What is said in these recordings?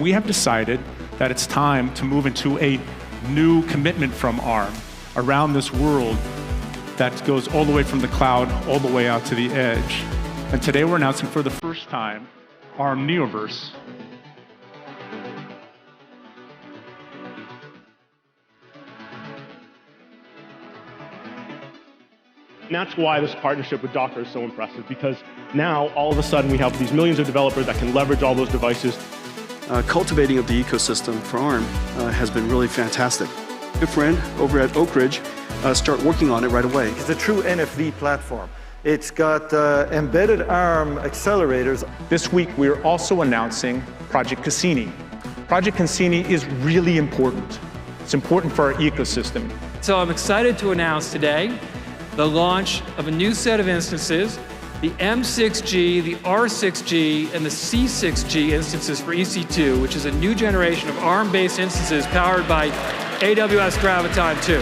We have decided that it's time to move into a new commitment from ARM around this world that goes all the way from the cloud all the way out to the edge. And today we're announcing for the first time ARM Neoverse. And that's why this partnership with Docker is so impressive, because now all of a sudden we have these millions of developers that can leverage all those devices. Cultivating of the ecosystem for ARM has been really fantastic. A good friend over at Oak Ridge start working on it right away. It's a true NFV platform. It's got embedded ARM accelerators. This week we're also announcing Project Cassini. Project Cassini is really important. It's important for our ecosystem. So I'm excited to announce today the launch of a new set of instances, the M6G, the R6G, and the C6G instances for EC2, which is a new generation of ARM-based instances powered by AWS Graviton 2.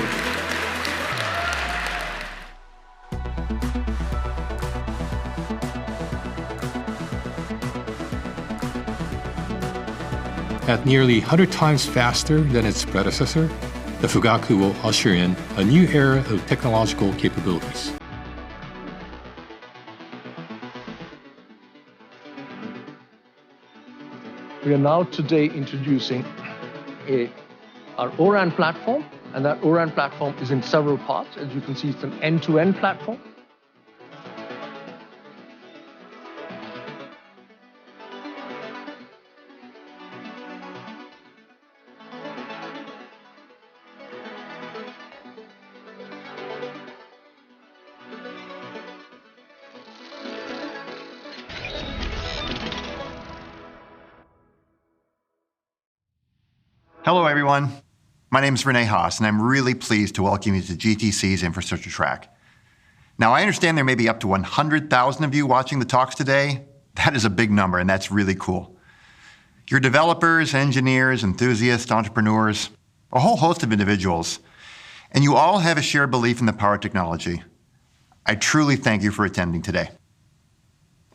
At nearly 100 times faster than its predecessor, the Fugaku will usher in a new era of technological capabilities. We are now today introducing our ORAN platform, and that ORAN platform is in several parts. As you can see, it's an end-to-end platform. Hello, everyone. My name is Rene Haas, and I'm really pleased to welcome you to GTC's infrastructure track. Now, I understand there may be up to 100,000 of you watching the talks today. That is a big number, and that's really cool. You're developers, engineers, enthusiasts, entrepreneurs, a whole host of individuals, and you all have a shared belief in the power of technology. I truly thank you for attending today.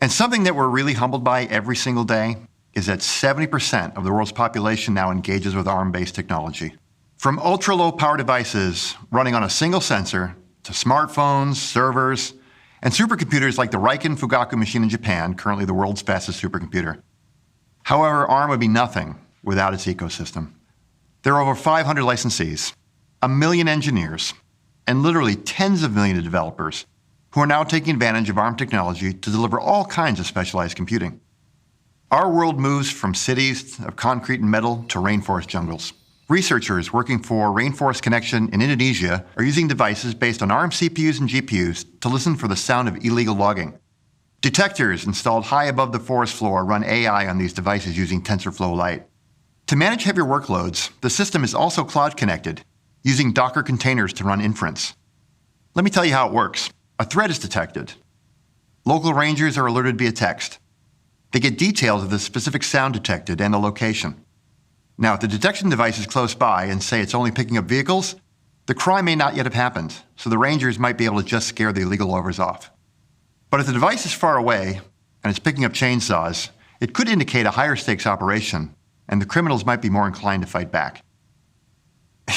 And something that we're really humbled by every single day is that 70% of the world's population now engages with ARM-based technology. From ultra-low power devices running on a single sensor to smartphones, servers, and supercomputers like the Riken Fugaku machine in Japan, currently the world's fastest supercomputer. However, ARM would be nothing without its ecosystem. There are over 500 licensees, 1 million engineers, and literally tens of millions of developers who are now taking advantage of ARM technology to deliver all kinds of specialized computing. Our world moves from cities of concrete and metal to rainforest jungles. Researchers working for Rainforest Connection in Indonesia are using devices based on ARM CPUs and GPUs to listen for the sound of illegal logging. Detectors installed high above the forest floor run AI on these devices using TensorFlow Lite. To manage heavier workloads, the system is also cloud connected, using Docker containers to run inference. Let me tell you how it works. A threat is detected. Local rangers are alerted via text. They get details of the specific sound detected and the location. Now, if the detection device is close by and say it's only picking up vehicles, the crime may not yet have happened, so the rangers might be able to just scare the illegal loggers off. But if the device is far away and it's picking up chainsaws, it could indicate a higher stakes operation, and the criminals might be more inclined to fight back.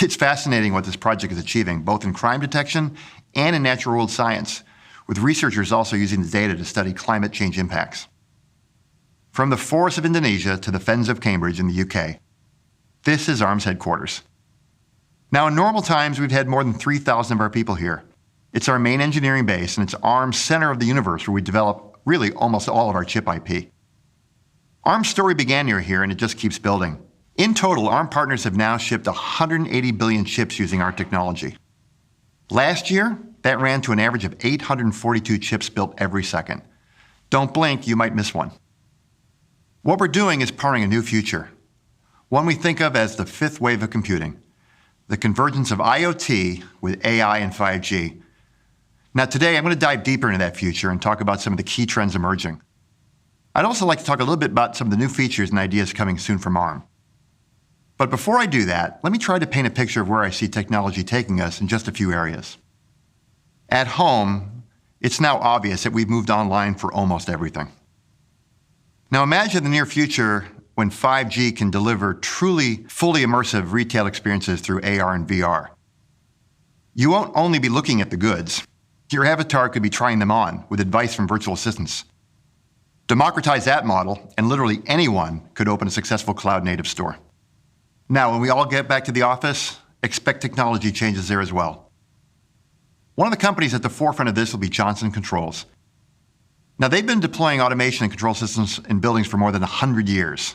It's fascinating what this project is achieving, both in crime detection and in natural world science, with researchers also using the data to study climate change impacts. From the forests of Indonesia to the fens of Cambridge in the UK, this is ARM's headquarters. Now, in normal times, we've had more than 3,000 of our people here. It's our main engineering base, and it's ARM's center of the universe where we develop really almost all of our chip IP. ARM's story began near here, and it just keeps building. In total, ARM partners have now shipped 180 billion chips using our technology. Last year, that ran to an average of 842 chips built every second. Don't blink, you might miss one. What we're doing is powering a new future, one we think of as the fifth wave of computing, the convergence of IoT with AI and 5G. Now today, I'm going to dive deeper into that future and talk about some of the key trends emerging. I'd also like to talk a little bit about some of the new features and ideas coming soon from ARM. But before I do that, let me try to paint a picture of where I see technology taking us in just a few areas. At home, it's now obvious that we've moved online for almost everything. Now imagine the near future when 5G can deliver truly fully immersive retail experiences through AR and VR. You won't only be looking at the goods. Your avatar could be trying them on with advice from virtual assistants. Democratize that model, and literally anyone could open a successful cloud-native store. Now, when we all get back to the office, expect technology changes there as well. One of the companies at the forefront of this will be Johnson Controls. Now, they've been deploying automation and control systems in buildings for more than 100 years.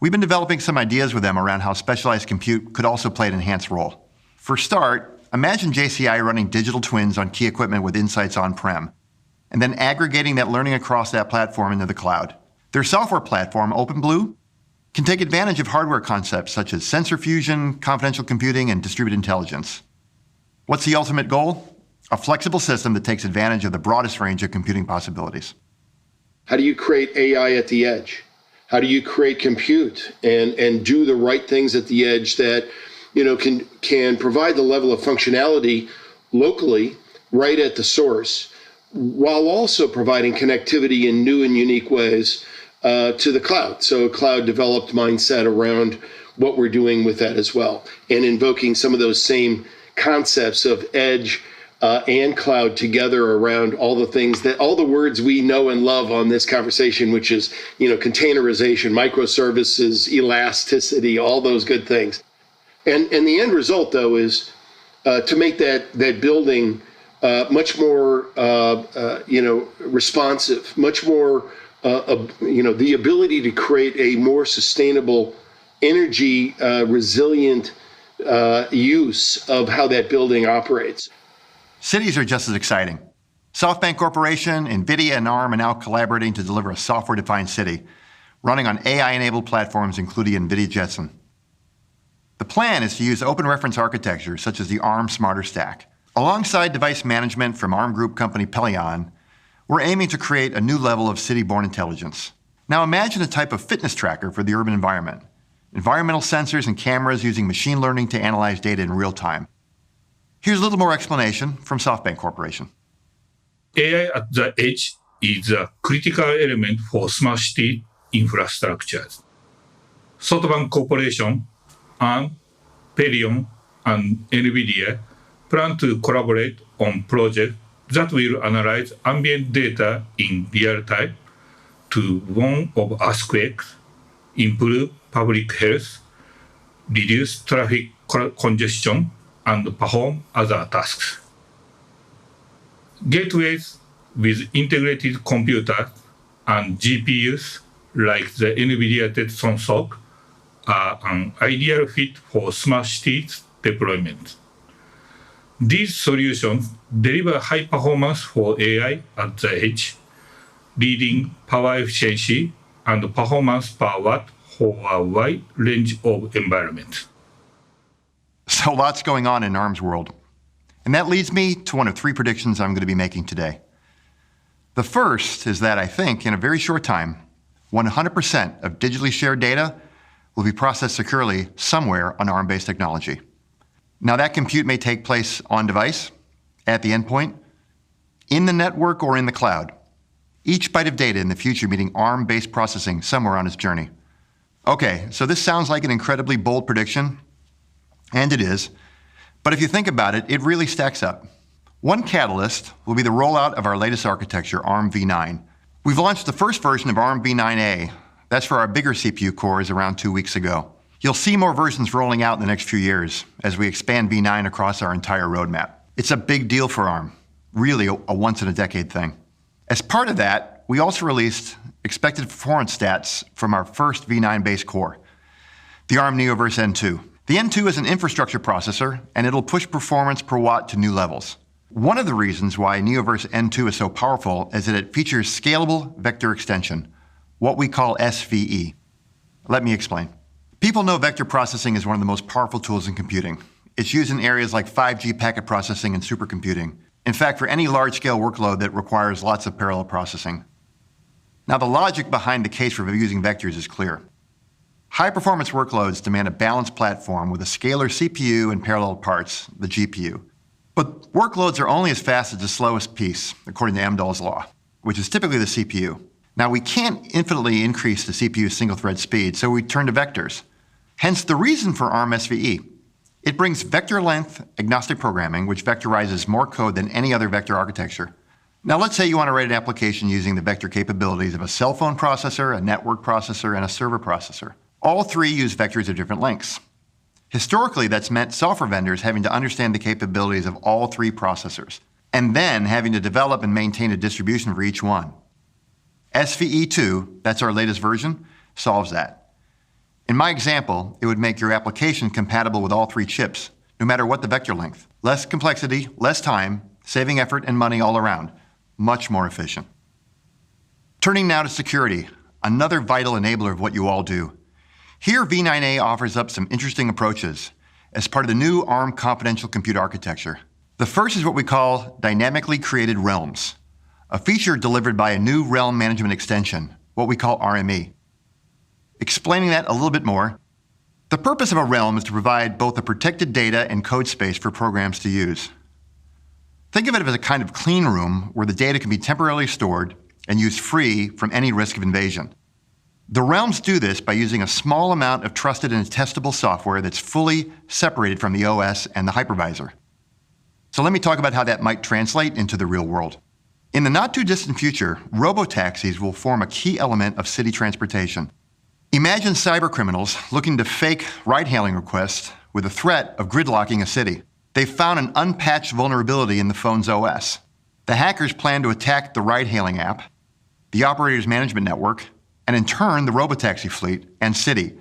We've been developing some ideas with them around how specialized compute could also play an enhanced role. For start, imagine JCI running digital twins on key equipment with insights on-prem, and then aggregating that learning across that platform into the cloud. Their software platform, OpenBlue, can take advantage of hardware concepts such as sensor fusion, confidential computing, and distributed intelligence. What's the ultimate goal? A flexible system that takes advantage of the broadest range of computing possibilities. How do you create AI at the edge? How do you create compute and do the right things at the edge that can provide the level of functionality locally right at the source, while also providing connectivity in new and unique ways to the cloud? So a cloud-developed mindset around what we're doing with that as well, and invoking some of those same concepts of edge and cloud together around all the words we know and love on this conversation, which is, containerization, microservices, elasticity, all those good things. And the end result, though, is to make that building much more, responsive, much more, the ability to create a more sustainable, energy resilient use of how that building operates. Cities are just as exciting. SoftBank Corporation, NVIDIA, and ARM are now collaborating to deliver a software-defined city running on AI-enabled platforms, including NVIDIA Jetson. The plan is to use open reference architecture such as the ARM Smarter Stack. Alongside device management from ARM Group company Pelion, we're aiming to create a new level of city-born intelligence. Now imagine a type of fitness tracker for the urban environment. Environmental sensors and cameras using machine learning to analyze data in real time. Here's a little more explanation from SoftBank Corporation. AI at the edge is a critical element for smart city infrastructures. SoftBank Corporation, ARM, Pelion, and NVIDIA plan to collaborate on projects that will analyze ambient data in real time to warn of earthquakes, improve public health, reduce traffic congestion, and perform other tasks. Gateways with integrated computers and GPUs like the NVIDIA Jetson SoC are an ideal fit for smart cities deployment. These solutions deliver high performance for AI at the edge, leading power efficiency and performance per watt for a wide range of environments. So lots going on in ARM's world. And that leads me to one of three predictions I'm going to be making today. The first is that I think in a very short time, 100% of digitally shared data will be processed securely somewhere on ARM-based technology. Now that compute may take place on device, at the endpoint, in the network, or in the cloud. Each byte of data in the future meeting ARM-based processing somewhere on its journey. Okay, so this sounds like an incredibly bold prediction, and it is, but if you think about it, it really stacks up. One catalyst will be the rollout of our latest architecture, ARM v9. We've launched the first version of ARM v9A. That's for our bigger CPU cores around 2 weeks ago. You'll see more versions rolling out in the next few years as we expand v9 across our entire roadmap. It's a big deal for ARM, really a once-in-a-decade thing. As part of that, we also released expected performance stats from our first v9-based core, the ARM Neoverse N2. The N2 is an infrastructure processor, and it'll push performance per watt to new levels. One of the reasons why Neoverse N2 is so powerful is that it features scalable vector extension, what we call SVE. Let me explain. People know vector processing is one of the most powerful tools in computing. It's used in areas like 5G packet processing and supercomputing. In fact, for any large-scale workload that requires lots of parallel processing. Now, the logic behind the case for using vectors is clear. High-performance workloads demand a balanced platform with a scalar CPU and parallel parts, the GPU. But workloads are only as fast as the slowest piece, according to Amdahl's law, which is typically the CPU. Now, we can't infinitely increase the CPU's single-thread speed, so we turn to vectors. Hence the reason for ARM SVE. It brings vector-length agnostic programming, which vectorizes more code than any other vector architecture. Now, let's say you want to write an application using the vector capabilities of a cell phone processor, a network processor, and a server processor. All three use vectors of different lengths. Historically, that's meant software vendors having to understand the capabilities of all three processors, and then having to develop and maintain a distribution for each one. SVE2, that's our latest version, solves that. In my example, it would make your application compatible with all three chips, no matter what the vector length. Less complexity, less time, saving effort and money all around. Much more efficient. Turning now to security, another vital enabler of what you all do. Here, V9A offers up some interesting approaches as part of the new ARM confidential compute architecture. The first is what we call dynamically created realms, a feature delivered by a new realm management extension, what we call RME. Explaining that a little bit more, the purpose of a realm is to provide both a protected data and code space for programs to use. Think of it as a kind of clean room where the data can be temporarily stored and used free from any risk of invasion. The realms do this by using a small amount of trusted and testable software that's fully separated from the OS and the hypervisor. So let me talk about how that might translate into the real world. In the not-too-distant future, robotaxis will form a key element of city transportation. Imagine cybercriminals looking to fake ride-hailing requests with a threat of gridlocking a city. They've found an unpatched vulnerability in the phone's OS. The hackers plan to attack the ride-hailing app, the operator's management network, and in turn, the robotaxi fleet and city.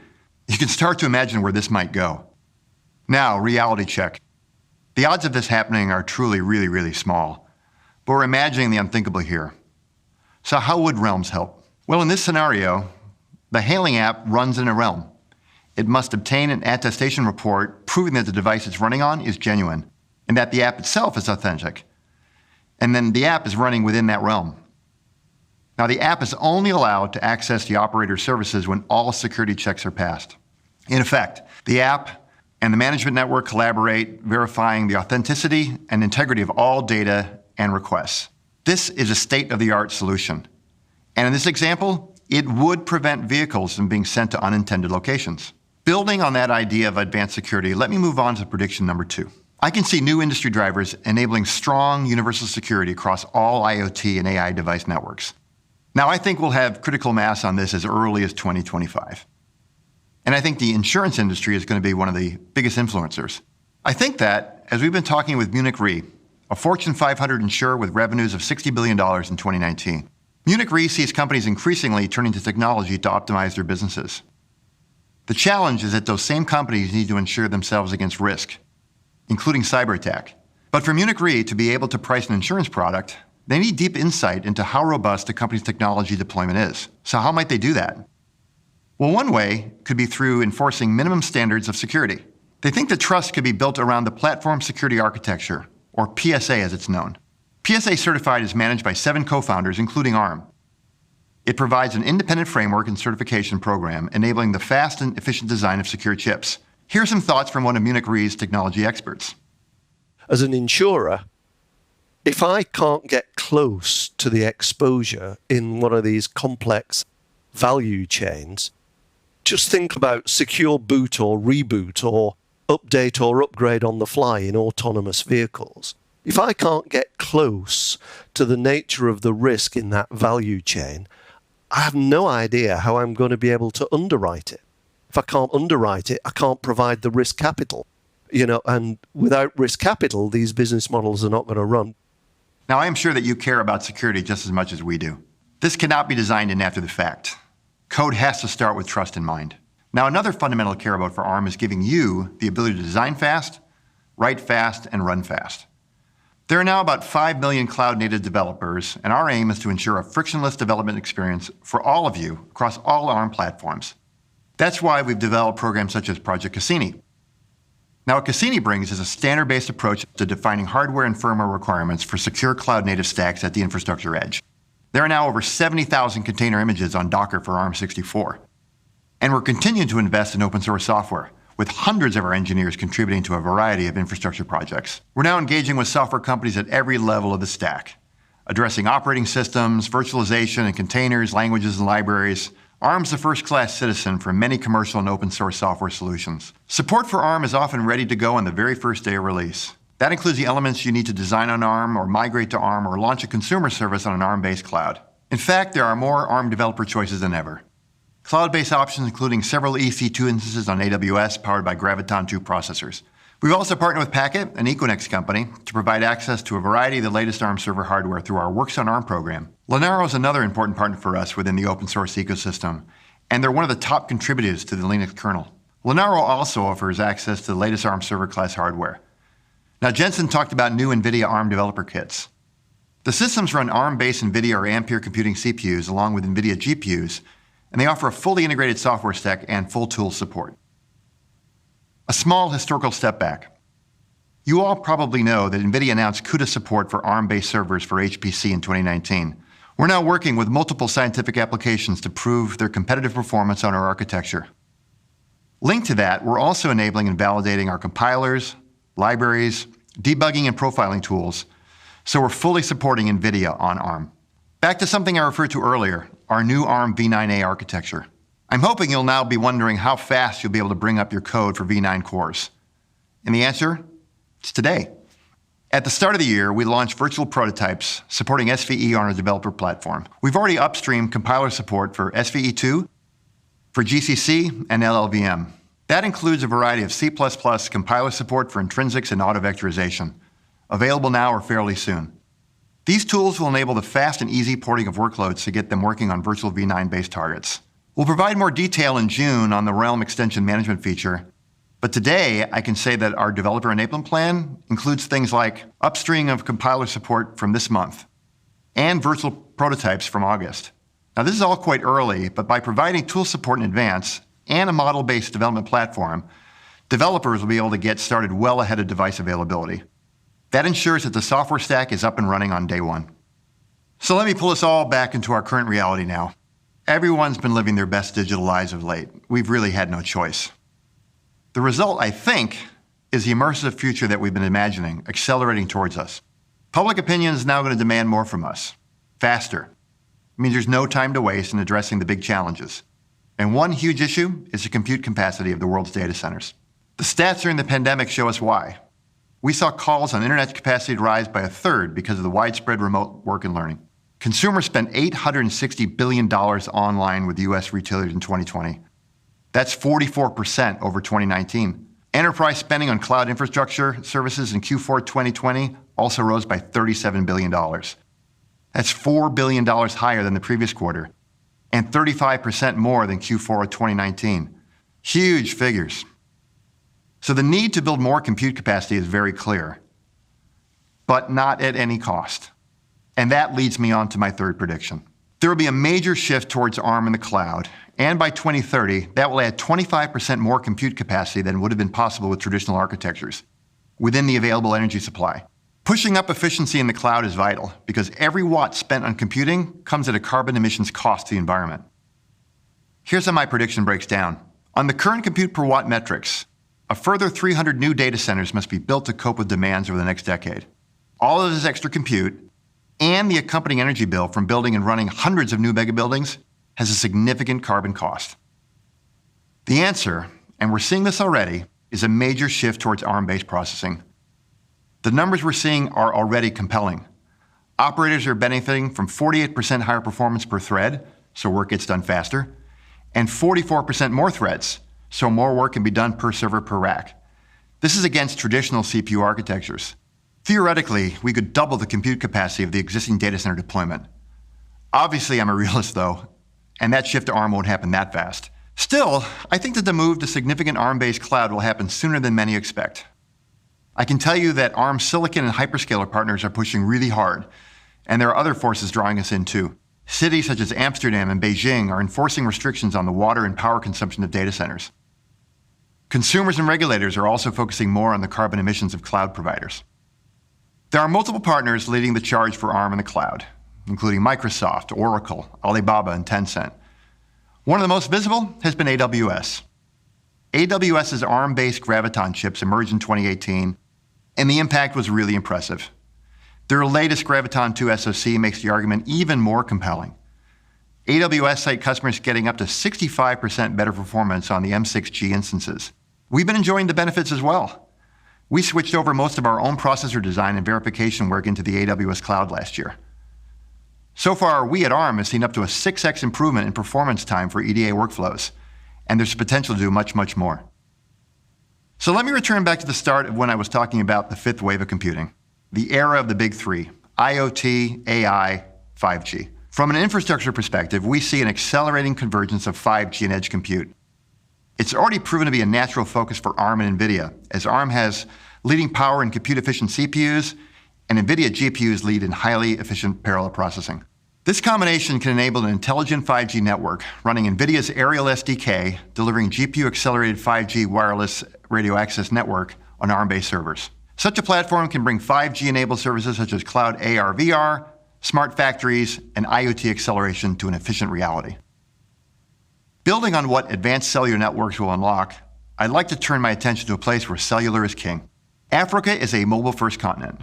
You can start to imagine where this might go. Now, reality check. The odds of this happening are truly really small, but we're imagining the unthinkable here. So how would realms help? Well, in this scenario, the hailing app runs in a realm. It must obtain an attestation report proving that the device it's running on is genuine and that the app itself is authentic. And then the app is running within that realm. Now, the app is only allowed to access the operator's services when all security checks are passed. In effect, the app and the management network collaborate, verifying the authenticity and integrity of all data and requests. This is a state-of-the-art solution. And in this example, it would prevent vehicles from being sent to unintended locations. Building on that idea of advanced security, let me move on to prediction number 2. I can see new industry drivers enabling strong universal security across all IoT and AI device networks. Now, I think we'll have critical mass on this as early as 2025. And I think the insurance industry is going to be one of the biggest influencers. I think that, as we've been talking with Munich Re, a Fortune 500 insurer with revenues of $60 billion in 2019, Munich Re sees companies increasingly turning to technology to optimize their businesses. The challenge is that those same companies need to insure themselves against risk, including cyber attack. But for Munich Re to be able to price an insurance product, they need deep insight into how robust a company's technology deployment is. So how might they do that? Well, one way could be through enforcing minimum standards of security. They think that trust could be built around the Platform Security Architecture, or PSA as it's known. PSA Certified is managed by 7 co-founders, including ARM. It provides an independent framework and certification program enabling the fast and efficient design of secure chips. Here are some thoughts from one of Munich Re's technology experts. As an insurer, if I can't get close to the exposure in one of these complex value chains, just think about secure boot or reboot or update or upgrade on the fly in autonomous vehicles. If I can't get close to the nature of the risk in that value chain, I have no idea how I'm going to be able to underwrite it. If I can't underwrite it, I can't provide the risk capital. And without risk capital, these business models are not going to run. Now, I am sure that you care about security just as much as we do. This cannot be designed in after the fact. Code has to start with trust in mind. Now, another fundamental care about for ARM is giving you the ability to design fast, write fast, and run fast. There are now about 5 million cloud-native developers, and our aim is to ensure a frictionless development experience for all of you across all ARM platforms. That's why we've developed programs such as Project Cassini. Now, what Cassini brings is a standard-based approach to defining hardware and firmware requirements for secure cloud-native stacks at the infrastructure edge. There are now over 70,000 container images on Docker for ARM64. And we're continuing to invest in open source software, with hundreds of our engineers contributing to a variety of infrastructure projects. We're now engaging with software companies at every level of the stack, Addressing operating systems, virtualization, and containers, languages, and libraries, ARM's the first-class citizen for many commercial and open-source software solutions. Support for ARM is often ready to go on the very first day of release. That includes the elements you need to design on ARM or migrate to ARM or launch a consumer service on an ARM-based cloud. In fact, there are more ARM developer choices than ever. Cloud-based options including several EC2 instances on AWS powered by Graviton 2 processors. We've also partnered with Packet, an Equinix company, to provide access to a variety of the latest ARM server hardware through our Works on ARM program. Linaro is another important partner for us within the open source ecosystem, and they're one of the top contributors to the Linux kernel. Linaro also offers access to the latest ARM server class hardware. Now, Jensen talked about new NVIDIA ARM developer kits. The systems run ARM-based NVIDIA or Ampere computing CPUs along with NVIDIA GPUs, and they offer a fully integrated software stack and full tool support. A small historical step back. You all probably know that NVIDIA announced CUDA support for ARM-based servers for HPC in 2019. We're now working with multiple scientific applications to prove their competitive performance on our architecture. Linked to that, we're also enabling and validating our compilers, libraries, debugging and profiling tools, so we're fully supporting NVIDIA on ARM. Back to something I referred to earlier, our new ARM v9a architecture. I'm hoping you'll now be wondering how fast you'll be able to bring up your code for v9 cores. And the answer? It's today. At the start of the year, we launched virtual prototypes supporting SVE on our developer platform. We've already upstreamed compiler support for SVE2, for GCC, and LLVM. That includes a variety of C++ compiler support for intrinsics and auto-vectorization, available now or fairly soon. These tools will enable the fast and easy porting of workloads to get them working on virtual v9-based targets. We'll provide more detail in June on the Realm extension management feature, but today I can say that our developer enablement plan includes things like upstream of compiler support from this month and virtual prototypes from August. Now this is all quite early, but by providing tool support in advance and a model-based development platform, developers will be able to get started well ahead of device availability. That ensures that the software stack is up and running on day one. So let me pull us all back into our current reality now. Everyone's been living their best digital lives of late. We've really had no choice. The result, I think, is the immersive future that we've been imagining, accelerating towards us. Public opinion is now going to demand more from us, faster. It means there's no time to waste in addressing the big challenges. And one huge issue is the compute capacity of the world's data centers. The stats during the pandemic show us why. We saw calls on internet capacity rise by 1/3 because of the widespread remote work and learning. Consumers spent $860 billion online with U.S. retailers in 2020. That's 44% over 2019. Enterprise spending on cloud infrastructure services in Q4 2020 also rose by $37 billion. That's $4 billion higher than the previous quarter, and 35% more than Q4 of 2019. Huge figures. So the need to build more compute capacity is very clear, but not at any cost. And that leads me on to my third prediction. There will be a major shift towards ARM in the cloud, and by 2030, that will add 25% more compute capacity than would have been possible with traditional architectures within the available energy supply. Pushing up efficiency in the cloud is vital because every watt spent on computing comes at a carbon emissions cost to the environment. Here's how my prediction breaks down. On the current compute per watt metrics, a further 300 new data centers must be built to cope with demands over the next decade. All of this extra compute and the accompanying energy bill from building and running hundreds of new mega buildings has a significant carbon cost. The answer, and we're seeing this already, is a major shift towards ARM-based processing. The numbers we're seeing are already compelling. Operators are benefiting from 48% higher performance per thread, so work gets done faster, and 44% more threads, so more work can be done per server per rack. This is against traditional CPU architectures. Theoretically, we could double the compute capacity of the existing data center deployment. Obviously, I'm a realist though, and that shift to ARM won't happen that fast. Still, I think that the move to significant ARM-based cloud will happen sooner than many expect. I can tell you that ARM silicon and hyperscaler partners are pushing really hard, and there are other forces drawing us in too. Cities such as Amsterdam and Beijing are enforcing restrictions on the water and power consumption of data centers. Consumers and regulators are also focusing more on the carbon emissions of cloud providers. There are multiple partners leading the charge for ARM in the cloud, including Microsoft, Oracle, Alibaba, and Tencent. One of the most visible has been AWS. AWS's ARM-based Graviton chips emerged in 2018, and the impact was really impressive. Their latest Graviton 2 SoC makes the argument even more compelling. AWS cite customers getting up to 65% better performance on the M6G instances. We've been enjoying the benefits as well. We switched over most of our own processor design and verification work into the AWS cloud last year. So far, we at ARM have seen up to a 6x improvement in performance time for EDA workflows, and there's potential to do much, much more. So let me return back to the start of when I was talking about the fifth wave of computing, the era of the big three, IoT, AI, 5G. From an infrastructure perspective, we see an accelerating convergence of 5G and edge compute. It's already proven to be a natural focus for ARM and NVIDIA, as ARM has leading power in compute-efficient CPUs, and NVIDIA GPUs lead in highly efficient parallel processing. This combination can enable an intelligent 5G network running NVIDIA's Aerial SDK, delivering GPU-accelerated 5G wireless radio access network on ARM-based servers. Such a platform can bring 5G-enabled services such as cloud AR/VR, smart factories, and IoT acceleration to an efficient reality. Building on what advanced cellular networks will unlock, I'd like to turn my attention to a place where cellular is king. Africa is a mobile-first continent.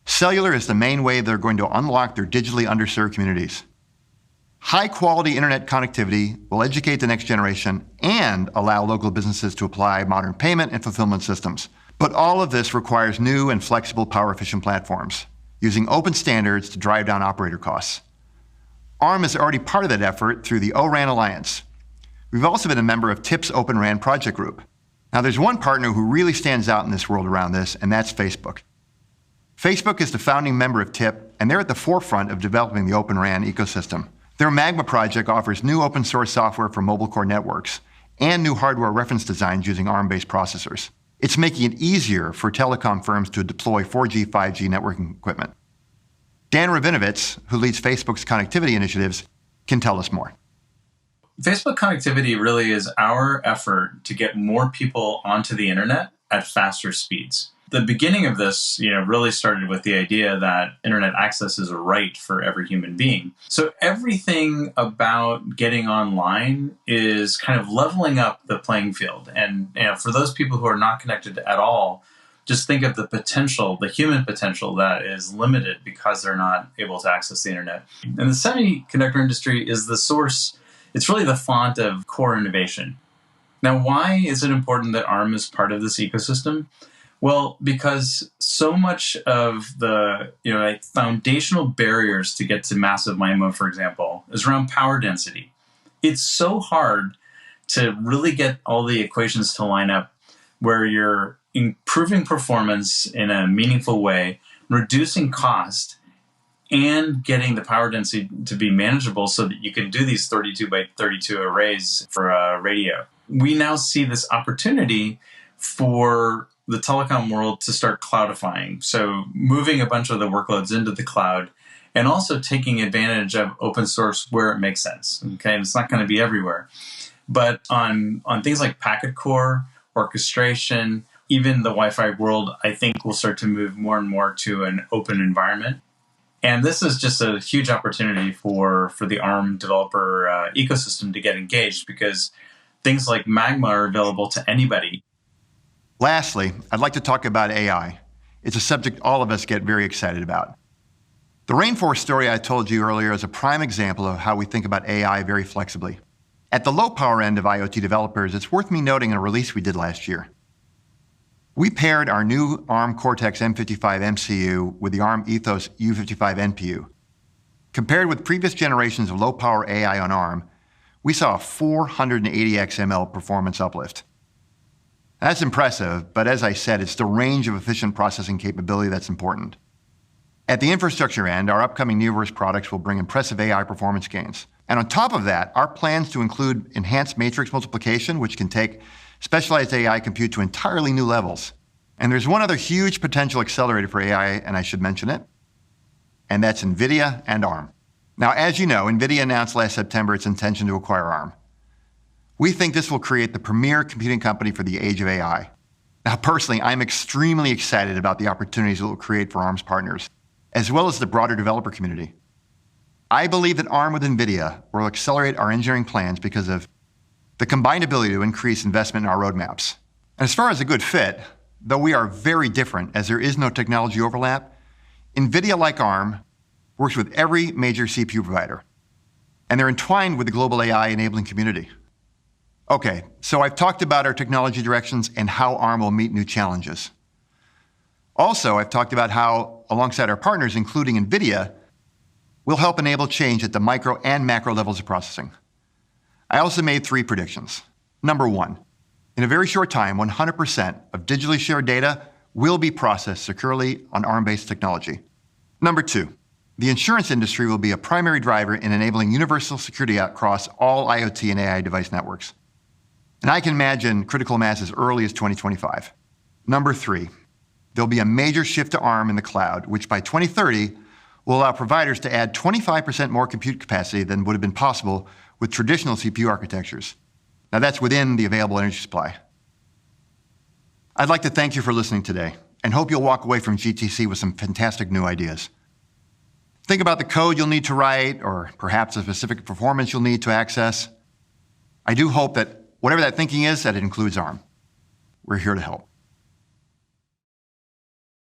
Cellular is the main way they're going to unlock their digitally underserved communities. High-quality internet connectivity will educate the next generation and allow local businesses to apply modern payment and fulfillment systems. But all of this requires new and flexible power-efficient platforms, using open standards to drive down operator costs. ARM is already part of that effort through the O-RAN Alliance. We've also been a member of TIP's Open RAN project group. Now, there's one partner who really stands out in this world around this, and that's Facebook. Facebook is the founding member of TIP, and they're at the forefront of developing the Open RAN ecosystem. Their Magma project offers new open source software for mobile core networks and new hardware reference designs using ARM-based processors. It's making it easier for telecom firms to deploy 4G, 5G networking equipment. Dan Rabinovitz, who leads Facebook's connectivity initiatives, can tell us more. Facebook connectivity really is our effort to get more people onto the internet at faster speeds. The beginning of this, really started with the idea that internet access is a right for every human being. So everything about getting online is kind of leveling up the playing field. And for those people who are not connected at all, just think of the potential, the human potential that is limited because they're not able to access the internet. And the semiconductor industry is the source, it's really the font of core innovation. Now, why is it important that ARM is part of this ecosystem? Well, because so much of the foundational barriers to get to massive MIMO, for example, is around power density. It's so hard to really get all the equations to line up where you're improving performance in a meaningful way, reducing cost, and getting the power density to be manageable so that you can do these 32 by 32 arrays for a radio. We now see this opportunity for the telecom world to start cloudifying. So moving a bunch of the workloads into the cloud and also taking advantage of open source where it makes sense. Okay, and it's not going to be everywhere. But on things like packet core, orchestration, even the Wi-Fi world, I think will start to move more and more to an open environment. And this is just a huge opportunity for the ARM developer ecosystem to get engaged because things like Magma are available to anybody. Lastly, I'd like to talk about AI. It's a subject all of us get very excited about. The rainforest story I told you earlier is a prime example of how we think about AI very flexibly. At the low power end of IoT developers, it's worth me noting a release we did last year. We paired our new ARM Cortex-M55 MCU with the ARM Ethos U55 NPU. Compared with previous generations of low power AI on ARM, we saw a 480x ML performance uplift. That's impressive, but as I said, it's the range of efficient processing capability that's important. At the infrastructure end, our upcoming Neoverse products will bring impressive AI performance gains. And on top of that, our plans to include enhanced matrix multiplication, which can take specialized AI compute to entirely new levels. And there's one other huge potential accelerator for AI, and I should mention it, and that's NVIDIA and ARM. Now, as you know, NVIDIA announced last September its intention to acquire ARM. We think this will create the premier computing company for the age of AI. Now, personally, I'm extremely excited about the opportunities it will create for ARM's partners, as well as the broader developer community. I believe that ARM with NVIDIA will accelerate our engineering plans because of the combined ability to increase investment in our roadmaps. And as far as a good fit, though we are very different as there is no technology overlap, NVIDIA, like ARM, works with every major CPU provider, and they're entwined with the global AI enabling community. Okay, so I've talked about our technology directions and how ARM will meet new challenges. Also, I've talked about how, alongside our partners, including NVIDIA, we'll help enable change at the micro and macro levels of processing. I also made 3 predictions. Number 1, in a very short time, 100% of digitally shared data will be processed securely on ARM-based technology. Number 2, the insurance industry will be a primary driver in enabling universal security across all IoT and AI device networks. And I can imagine critical mass as early as 2025. Number 3, there'll be a major shift to ARM in the cloud, which by 2030 will allow providers to add 25% more compute capacity than would have been possible with traditional CPU architectures. Now that's within the available energy supply. I'd like to thank you for listening today and hope you'll walk away from GTC with some fantastic new ideas. Think about the code you'll need to write, or perhaps the specific performance you'll need to access. I do hope that whatever that thinking is, that it includes ARM. We're here to help.